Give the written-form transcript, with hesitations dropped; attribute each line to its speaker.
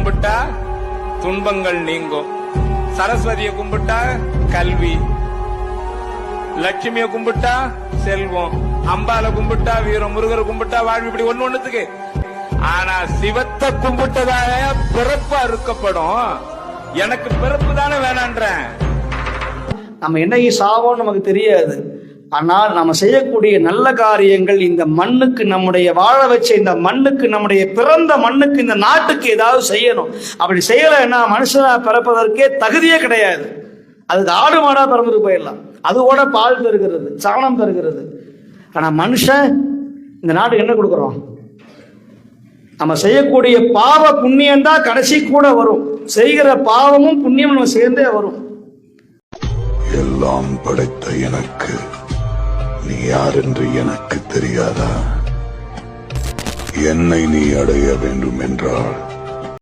Speaker 1: கும்பிட்டா துன்பங்கள் நீங்கும், சரஸ்வதியை கும்பிட்டா கல்வி, லட்சுமியை கும்பிட்டா செல்வம், அம்பால கும்பிட்டா வீரம், முருகரை கும்பிட்டா வாழ்வு, இப்படி ஒண்ணுத்துக்கு. ஆனா சிவத்தை கும்பிட்டதாக பிறப்பு அறுக்கப்படும். எனக்கு பிறப்பு தானே வேணான்றேன்.
Speaker 2: நம்ம என்னைக்கு சாவோம் நமக்கு தெரியாது. ஆனால் நம்ம செய்யக்கூடிய நல்ல காரியங்கள் இந்த மண்ணுக்கு, நம்முடைய வாழ வச்ச இந்த மண்ணுக்கு, நம்முடைய பிறந்த மண்ணுக்கு, இந்த நாட்டுக்கு ஏதாவது செய்யணும். அப்படி செய்யலைன்னா மனுஷனா பிறப்பதற்கே தகுதியே கிடையாது. அதுக்கு ஆடு மாடா பிறந்து போயிடலாம், அதுவோட பால் தருகிறது, சாணம் தருகிறது. ஆனா மனுஷன் இந்த நாட்டுக்கு என்ன கொடுக்குறோம்? நம்ம செய்யக்கூடிய பாவ புண்ணியம் தான் கடைசி கூட வரும். செய்கிற பாவமும் புண்ணியம் நம்ம சேர்ந்தே வரும்.
Speaker 3: எல்லாம் படைத்த எனக்கு நீ யார் என்று எனக்கு தெரியாதா? என்னை நீ அடைய வேண்டும் என்றால்